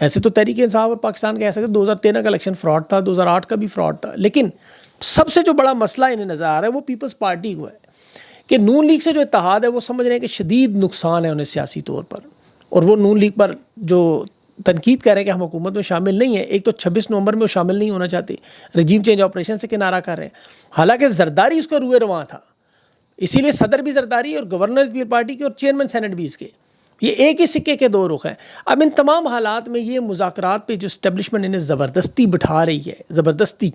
ایسے تو تحریک انصاف اور پاکستان کہہ سکتے 2013 کا الیکشن فراڈ تھا, 2008 کا بھی فراڈ تھا, لیکن سب سے جو بڑا مسئلہ انہیں نظر آ رہا ہے وہ پیپلز پارٹی کو ہے کہ نون لیگ سے جو اتحاد ہے وہ سمجھ رہے ہیں کہ شدید نقصان ہے انہیں سیاسی طور پر, اور وہ نون لیگ پر جو تنقید کر رہے ہیں کہ ہم حکومت میں شامل نہیں ہیں. ایک تو 26 نومبر میں وہ شامل نہیں ہونا چاہتے, رجیم چینج آپریشن سے کنارہ کر رہے ہیں, حالانکہ زرداری اس کا روئے رواں تھا, اسی لیے صدر بھی زرداری اور گورنر بھی پارٹی کے اور چیئرمین سینٹ بھی اس کے, یہ ایک ہی سکے کے دو رخ ہیں. اب ان تمام حالات میں یہ مذاکرات پہ جو اسٹیبلشمنٹ انہیں زبردستی بٹھا رہی ہے, زبردستی,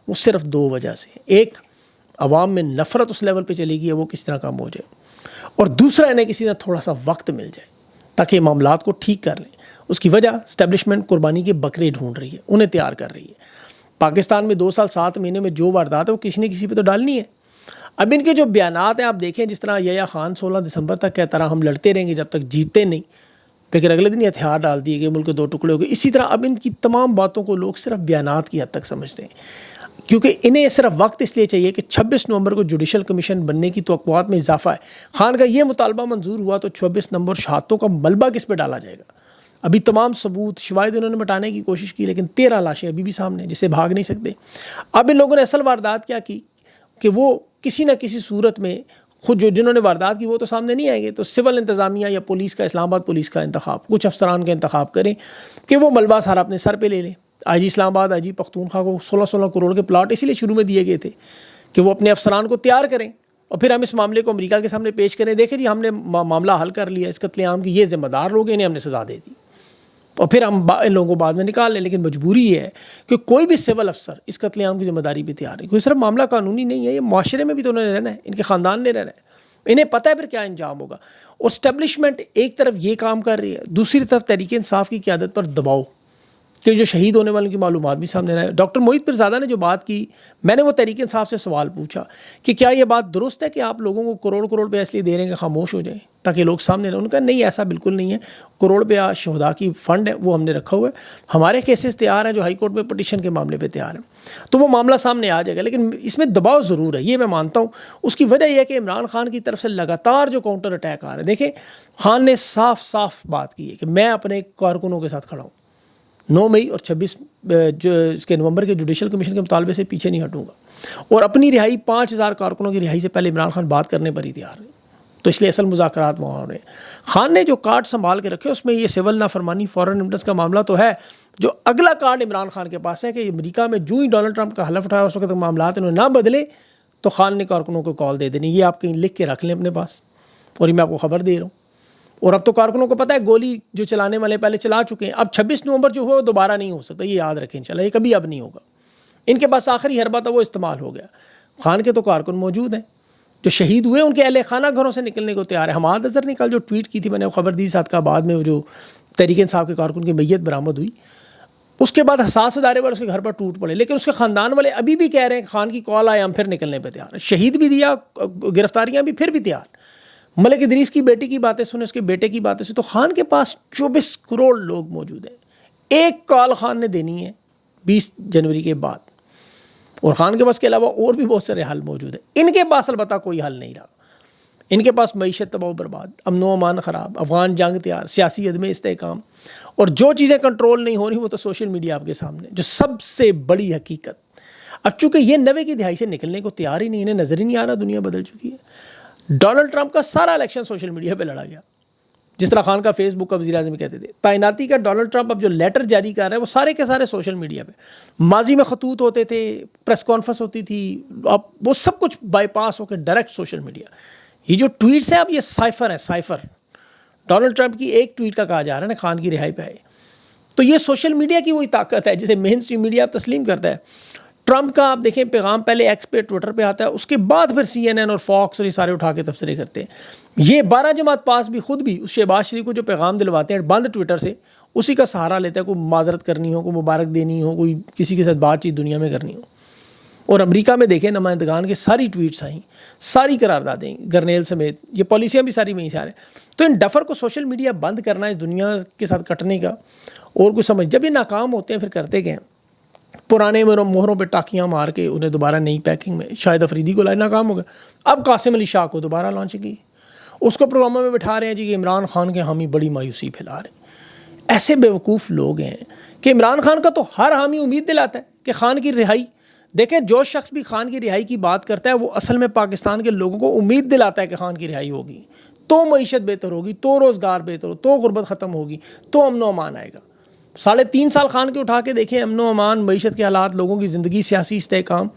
وہ صرف دو وجہ سے ہے. ایک, عوام میں نفرت اس لیول پہ چلی گئی ہے وہ کس طرح کم ہو جائے, اور دوسرا انہیں کسی طرح تھوڑا سا وقت مل جائے تاکہ یہ معاملات کو ٹھیک کر لیں. اس کی وجہ اسٹیبلشمنٹ قربانی کے بکرے ڈھونڈ رہی ہے, انہیں تیار کر رہی ہے. پاکستان میں 2 سال 7 مہینے میں جو واردات ہے وہ کسی نے کسی پہ تو ڈالنی ہے. اب ان کے جو بیانات ہیں آپ دیکھیں, جس طرح یحییٰ خان 16 دسمبر تک کہتا رہا ہم لڑتے رہیں گے جب تک جیتے نہیں, لیکن اگلے دن یہ ہتھیار ڈال دیے گئے, ملک کے 2 ٹکڑے ہو گئے. اسی طرح اب ان کی تمام باتوں کو لوگ صرف بیانات کی حد تک سمجھتے ہیں, کیونکہ انہیں صرف وقت اس لیے چاہیے کہ 26 نومبر کو جوڈیشل کمیشن بننے کی توقعات میں اضافہ ہے. خان کا یہ مطالبہ منظور ہوا تو 26 نومبر شہادتوں کا ملبہ کس پہ ڈالا جائے گا؟ ابھی تمام ثبوت شواہد انہوں نے مٹانے کی کوشش کی, لیکن 13 لاشیں ابھی بھی سامنے ہیں جسے بھاگ نہیں سکتے. اب ان لوگوں نے اصل واردات کیا کی کہ وہ کسی نہ کسی صورت میں خود جنہوں نے واردات کی وہ تو سامنے نہیں آئیں گے, تو سول انتظامیہ یا پولیس کا, اسلام آباد پولیس کا انتخاب, کچھ افسران کا انتخاب کریں کہ وہ ملبہ سارا اپنے سر پہ لے لیں. آئی جی اسلام آباد, آئی جی پختونخوا کو 16 کروڑ کے پلاٹ اسی لیے شروع میں دیے گئے تھے کہ وہ اپنے افسران کو تیار کریں, اور پھر ہم اس معاملے کو امریکہ کے سامنے پیش کریں, دیکھیں جی ہم نے معاملہ حل کر لیا, اس قتل عام کی یہ ذمہ دار لوگ ہیں, انہیں ہم نے سزا دے دی, اور پھر ہم ان لوگوں کو بعد میں نکال لیں. لیکن مجبوری یہ ہے کہ کوئی بھی سول افسر اس قتل عام کی ذمہ داری پہ تیار نہیں. کوئی صرف معاملہ قانونی نہیں ہے, یہ معاشرے میں بھی تو انہوں نے رہنا ہے, ان کے خاندان نے رہنا ہے, انہیں پتہ ہے پھر کیا انجام ہوگا. اور اسٹیبلشمنٹ ایک طرف یہ کام کر رہی ہے, دوسری طرف تحریک انصاف کی قیادت پر دباؤ کہ جو شہید ہونے والوں کی معلومات بھی سامنے رہے. ڈاکٹر محیط پیرزادہ نے جو بات کی, میں نے وہ تحریک انصاف سے سوال پوچھا کہ کیا یہ بات درست ہے کہ آپ لوگوں کو کروڑ روپے اس لیے دے رہے ہیں کہ خاموش ہو جائیں تاکہ لوگ سامنے رہیں؟ ان کا نہیں, ایسا بالکل نہیں ہے. کروڑ روپیہ شہداء کی فنڈ ہے وہ ہم نے رکھا ہوا ہے, ہمارے کیسز تیار ہیں جو ہائی کورٹ میں پٹیشن کے معاملے پہ تیار ہیں, تو وہ معاملہ سامنے آ جائے گا. لیکن اس میں دباؤ ضرور ہے, یہ میں مانتا ہوں. اس کی وجہ یہ ہے کہ عمران خان کی طرف سے لگاتار جو کاؤنٹر اٹیک آ رہے ہیں. دیکھیں خان نے صاف بات کی ہے کہ میں اپنے کارکنوں کے ساتھ کھڑا ہوں, 9 مئی اور 26 جو اس کے نومبر کے جوڈیشل کمیشن کے مطالبے سے پیچھے نہیں ہٹوں گا, اور اپنی رہائی 5000 کارکنوں کی رہائی سے پہلے عمران خان بات کرنے پر ہی تیار ہے. تو اس لیے اصل مذاکرات وہاں ہو رہے ہیں. خان نے جو کارڈ سنبھال کے رکھے اس میں یہ سول نافرمانی, فورن ایویڈنس کا معاملہ تو ہے. جو اگلا کارڈ عمران خان کے پاس ہے کہ امریکہ میں جو ہی ڈونلڈ ٹرمپ کا حلف اٹھایا اس وقت معاملات انہوں نے نہ بدلے تو خان نے کارکنوں کو کال دے دینی, یہ آپ کہیں لکھ کے رکھ لیں اپنے پاس, اور یہ میں آپ کو خبر دے رہا ہوں. اور اب تو کارکنوں کو پتہ ہے گولی جو چلانے والے پہلے چلا چکے ہیں, اب 26 نومبر جو ہوا وہ دوبارہ نہیں ہو سکتا, یہ یاد رکھیں انشاءاللہ, یہ کبھی اب نہیں ہوگا. ان کے پاس آخری حربہ تھا وہ استعمال ہو گیا. خان کے تو کارکن موجود ہیں جو شہید ہوئے, ان کے اہل خانہ گھروں سے نکلنے کو تیار ہے. حماد اظہر نے کل جو ٹویٹ کی تھی, میں نے خبر دی ساتھ کا, بعد میں وہ جو تحریک انصاف کے کارکن کی میت برآمد ہوئی, اس کے بعد حساس ادارے پر اس کے گھر پر ٹوٹ پڑے, لیکن اس کے خاندان والے ابھی بھی کہہ رہے ہیں خان کی کال آئے ہم پھر نکلنے پہ تیار ہیں. شہید بھی دیا, گرفتاریاں بھی, پھر بھی تیار. ملک ادریس کی بیٹی کی باتیں سنیں, اس کے بیٹے کی باتیں سنیں, تو خان کے پاس 24 کروڑ لوگ موجود ہیں. ایک کال خان نے دینی ہے 20 جنوری کے بعد, اور خان کے پاس کے علاوہ اور بھی بہت سارے حل موجود ہیں. ان کے پاس البتہ کوئی حل نہیں رہا. ان کے پاس معیشت تباہ و برباد, امن و امان خراب, افغان جنگ تیار, سیاسی عدم استحکام, اور جو چیزیں کنٹرول نہیں ہو رہی وہ تو سوشل میڈیا آپ کے سامنے, جو سب سے بڑی حقیقت. اب چونکہ یہ 90 کی دہائی سے نکلنے کو تیار ہی نہیں, انہیں نظر ہی نہیں آ رہا دنیا بدل چکی ہے. ڈونلڈ ٹرمپ کا سارا الیکشن سوشل میڈیا پہ لڑا گیا, جس طرح خان کا فیس بک کا وزیر اعظم کہتے تھے. تعیناتی کا ڈونلڈ ٹرمپ اب جو لیٹر جاری کر رہا ہے وہ سارے کے سارے سوشل میڈیا پہ. ماضی میں خطوط ہوتے تھے, پریس کانفرنس ہوتی تھی, اب وہ سب کچھ بائی پاس ہو کے ڈائریکٹ سوشل میڈیا. یہ جو ٹویٹس ہیں اب یہ سائفر ہیں, سائفر. ڈونلڈ ٹرمپ کی ایک ٹویٹ کا کہا جا رہا ہے نا خان کی رہائی پہ ہے. تو یہ سوشل میڈیا کی وہی طاقت ہے جسے مین اسٹریم میڈیا اب تسلیم کرتا ہے. ٹرمپ کا آپ دیکھیں پیغام پہلے ایکس پہ, ٹویٹر پہ آتا ہے, اس کے بعد پھر CNN اور فاکس اور یہ سارے اٹھا کے تبصرے کرتے ہیں. یہ 12 جماعت پاس بھی خود بھی اس شہباز شریف کو جو پیغام دلواتے ہیں بند ٹویٹر سے, اسی کا سہارا لیتا ہے. کوئی معذرت کرنی ہو, کوئی مبارک دینی ہو, کوئی کسی کے ساتھ بات چیت دنیا میں کرنی ہو. اور امریکہ میں دیکھیں نمائندگان کے ساری ٹویٹس آئیں, ساری قراردادیں, گرنیل سمیت, یہ پالیسیاں بھی ساری وہیں سے آ رہے ہیں. تو ان ڈفر کو سوشل میڈیا بند کرنا, اس دنیا کے ساتھ کٹنے کا اور کچھ سمجھ. جب یہ ناکام ہوتے ہیں پھر کرتے گئے, پرانے مہروں پہ ٹاکیاں مار کے انہیں دوبارہ نئی پیکنگ میں, شاہد افریدی کو لائے ناکام ہو گیا, اب قاسم علی شاہ کو دوبارہ لانچ کی, اس کو پروگراموں میں بٹھا رہے ہیں جی کہ عمران خان کے حامی بڑی مایوسی پھیلا رہے ہیں. ایسے بیوقوف لوگ ہیں کہ عمران خان کا تو ہر حامی امید دلاتا ہے کہ خان کی رہائی. دیکھیں جو شخص بھی خان کی رہائی کی بات کرتا ہے وہ اصل میں پاکستان کے لوگوں کو امید دلاتا ہے کہ خان کی رہائی ہوگی تو معیشت بہتر ہوگی، تو روزگار بہتر ہو، تو غربت ختم ہوگی، تو امن و امان آئے گا. 3.5 سال خان کے اٹھا کے دیکھیں، امن و امان، معیشت کے حالات، لوگوں کی زندگی، سیاسی استحکام.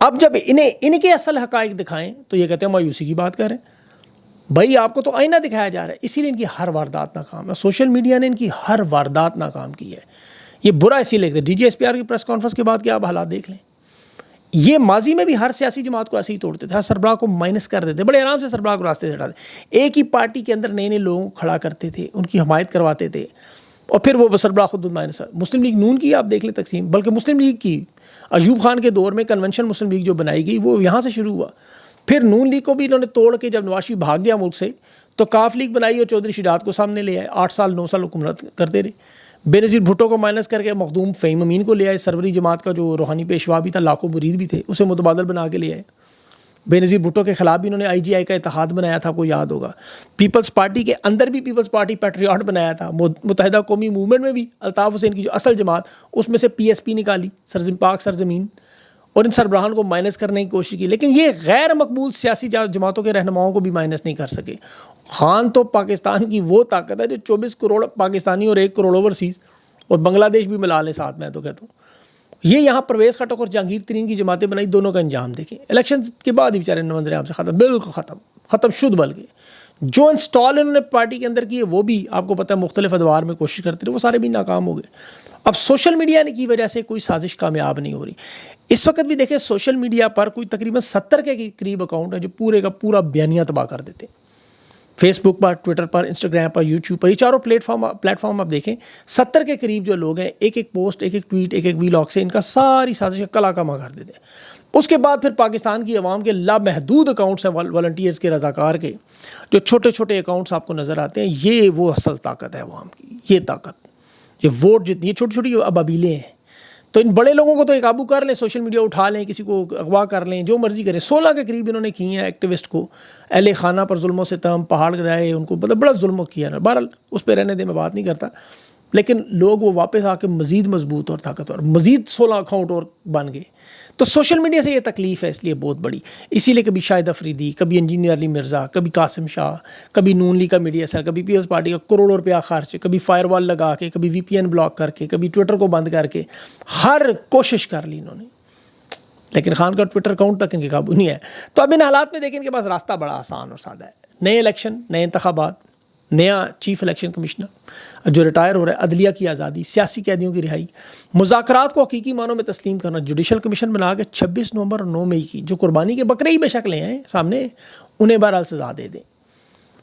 اب جب ان کے اصل حقائق دکھائیں تو یہ کہتے ہیں مایوسی کی بات کریں. بھائی آپ کو تو آئینہ دکھایا جا رہا ہے، اسی لیے ان کی ہر واردات ناکام ہے. سوشل میڈیا نے ان کی ہر واردات ناکام کی ہے. یہ برا اسی لیے D G S P R کی پریس کانفرنس کے بعد کیا آپ حالات دیکھ لیں. یہ ماضی میں بھی ہر سیاسی جماعت کو ایسے ہی توڑتے تھے، ہر سربراہ کو مائنس کر دیتے، بڑے آرام سے سربراہ کو راستے سے ہٹاتے. ایک ہی پارٹی کے اندر نئے نئے لوگوں کو کھڑا کرتے تھے، ان کی حمایت کرواتے تھے، اور پھر وہ سربراہ خود مائنس. مسلم لیگ نون کی آپ دیکھ لیں تقسیم، بلکہ مسلم لیگ کی ایوب خان کے دور میں کنونشن مسلم لیگ جو بنائی گئی وہ یہاں سے شروع ہوا. پھر نون لیگ کو بھی انہوں نے توڑ کے جب نواز شریف بھاگ گیا ملک سے تو کاف لیگ بنائی اور چودھری شجاعت کو سامنے لے آئے. 8 سال 9 سال حکومت کرتے رہے. بے نظیر بھٹو کو مائنس کر کے مخدوم فہیم امین کو لے آئے. سروری جماعت کا جو روحانی پیشوا بھی تھا، لاکھوں مرید بھی تھے، اسے متبادل بنا کے لے آئے. بے نظیر بھٹو کے خلاف بھی انہوں نے آئی جی آئی کا اتحاد بنایا تھا، آپ کو یاد ہوگا. پیپلز پارٹی کے اندر بھی پیپلز پارٹی پیٹریاٹ بنایا تھا. متحدہ قومی موومنٹ میں بھی الطاف حسین کی جو اصل جماعت، اس میں سے پی ایس پی نکالی، پاک سرزمین، اور ان سربراہان کو مائنس کرنے کی کوشش کی. لیکن یہ غیر مقبول سیاسی جماعتوں کے رہنماؤں کو بھی مائنس نہیں کر سکے. خان تو پاکستان کی وہ طاقت ہے جو 24 کروڑ پاکستانی اور 1 کروڑ اوورسیز اور بنگلہ دیش بھی ملا لیں ساتھ میں. تو کہتا ہوں یہ یہاں پرویز خٹک اور جہانگیر ترین کی جماعتیں بنائی، دونوں کا انجام دیکھیں. الیکشن کے بعد ہی بیچارے نظر عام سے ختم، بالکل ختم شد. بلکہ جو انسٹال انہوں نے پارٹی کے اندر کیے وہ بھی آپ کو پتہ ہے مختلف ادوار میں کوشش کرتے رہے، وہ سارے بھی ناکام ہو گئے. اب سوشل میڈیا کی وجہ سے کوئی سازش کامیاب نہیں ہو رہی. اس وقت بھی دیکھیں سوشل میڈیا پر کوئی تقریباً 70 کے قریب اکاؤنٹ ہیں جو پورے کا پورا بیانیہ تباہ کر دیتے ہیں. فیس بک پر، ٹویٹر پر، انسٹاگرام پر، یوٹیوب پر، یہ چاروں پلیٹ فارم آپ دیکھیں، 70 کے قریب جو لوگ ہیں ایک پوسٹ، ایک ٹویٹ، ایک ویلاگ سے ان کا ساری سازش کلا کما کر دیتے ہیں. اس کے بعد پھر پاکستان کی عوام کے لامحدود اکاؤنٹس ہیں والنٹیئرز کے، رضاکار کے، جو چھوٹے چھوٹے اکاؤنٹس آپ کو نظر آتے ہیں. یہ وہ اصل طاقت ہے عوام کی. یہ طاقت، یہ ووٹ جتنی، یہ چھوٹی چھوٹی ابابیلیں ہیں. تو ان بڑے لوگوں کو تو ایک قابو کر لیں، سوشل میڈیا اٹھا لیں، کسی کو اغوا کر لیں، جو مرضی کریں. 16 کے قریب انہوں نے کی ہیں ایکٹیوسٹ کو، اہل خانہ پر ظلم و ستم، پہاڑ گرائے، ان کو مطلب بڑا ظلم کیا نا. بہرحال اس پہ رہنے دے، میں بات نہیں کرتا. لیکن لوگ وہ واپس آ کے مزید مضبوط اور طاقتور، مزید 16 اکاؤنٹ اور بن گئے. تو سوشل میڈیا سے یہ تکلیف ہے اس لیے بہت بڑی. اسی لیے کبھی شاہد افریدی، کبھی انجینئر علی مرزا، کبھی قاسم شاہ، کبھی نون لیگ کا میڈیا سیل، کبھی پیپلز پارٹی کا کروڑوں روپیہ خرچ، کبھی فائر وال لگا کے، کبھی وی پی این بلاک کر کے، کبھی ٹویٹر کو بند کر کے، ہر کوشش کر لی انہوں نے. لیکن خان کا ٹویٹر اکاؤنٹ تک ان کے قابو نہیں ہے. تو اب ان حالات میں دیکھیں ان کے پاس راستہ بڑا آسان اور سادہ ہے. نئے الیکشن، نئے انتخابات، نیا چیف الیکشن کمشنر جو ریٹائر ہو رہا ہے، عدلیہ کی آزادی، سیاسی قیدیوں کی رہائی، مذاکرات کو حقیقی معنوں میں تسلیم کرنا، جوڈیشل کمیشن بنا کے 26 نومبر اور 9 مئی کی جو قربانی کے بکرے ہی بے شک لے ہیں سامنے، انہیں بہرحال سزا دے دیں.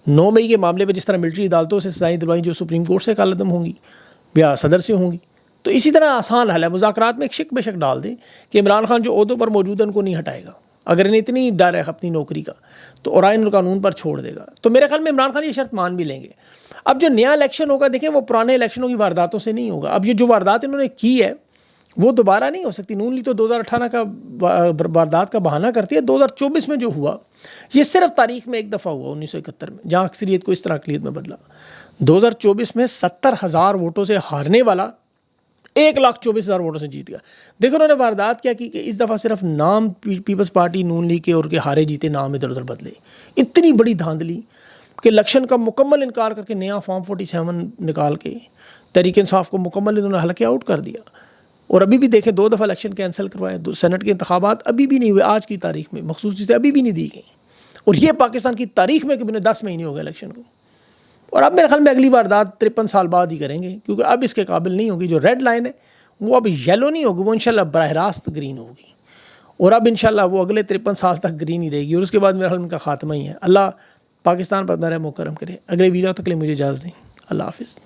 9 مئی کے معاملے پہ جس طرح ملٹری عدالتوں سے سزائیں دلوائیں جو سپریم کورٹ سے کالعدم ہوں گی یا صدر سے ہوں گی، تو اسی طرح آسان حل ہے. مذاکرات میں ایک شک بے شک ڈال دیں کہ عمران خان جو عہدوں پر موجود ہیں ان کو نہیں ہٹائے گا. اگر انہیں اتنی ڈر ہے اپنی نوکری کا تو آئین اور قانون پر چھوڑ دے گا. تو میرے خیال میں عمران خان یہ شرط مان بھی لیں گے. اب جو نیا الیکشن ہوگا دیکھیں وہ پرانے الیکشنوں کی وارداتوں سے نہیں ہوگا. اب یہ جو واردات انہوں نے کی ہے وہ دوبارہ نہیں ہو سکتی. نون لیگ تو 2018 کا واردات کا بہانہ کرتی ہے. 2024 میں جو ہوا یہ صرف تاریخ میں ایک دفعہ ہوا 1971 میں، جہاں اکثریت کو اس طرح اقلیت میں بدلا. 2024 میں 70,000 ووٹوں سے ہارنے والا 1,24,000 ووٹوں سے جیت گیا. دیکھو انہوں نے واردات کیا کی کہ اس دفعہ صرف نام پیپلز پارٹی نون لیگ کے اور کے ہارے جیتے نام ادھر ادھر بدلے. اتنی بڑی دھاندلی کہ الیکشن کا مکمل انکار کر کے نیا فارم 47 نکال کے تحریک انصاف کو مکمل انہوں نے حلقے آؤٹ کر دیا. اور ابھی بھی دیکھیں 2 دفعہ الیکشن کینسل کروائے، سینٹ کے انتخابات ابھی بھی نہیں ہوئے. آج کی تاریخ میں مخصوص چیزیں ابھی بھی نہیں دی گئیں. اور یہ پاکستان کی تاریخ میں کبھی 10 مہینے ہو گئے الیکشن کو. اور اب میرے خیال میں اگلی واردات 53 سال بعد ہی کریں گے، کیونکہ اب اس کے قابل نہیں ہوگی. جو ریڈ لائن ہے وہ اب یلو نہیں ہوگی، وہ انشاءاللہ براہ راست گرین ہوگی. اور اب انشاءاللہ وہ اگلے 53 سال تک گرین ہی رہے گی. اور اس کے بعد میرے خیال میں ان کا خاتمہ ہی ہے. اللہ پاکستان پر بڑا کرم کرے. اگلے ویڈیو تک کے لیے مجھے اجازت دیں. اللہ حافظ.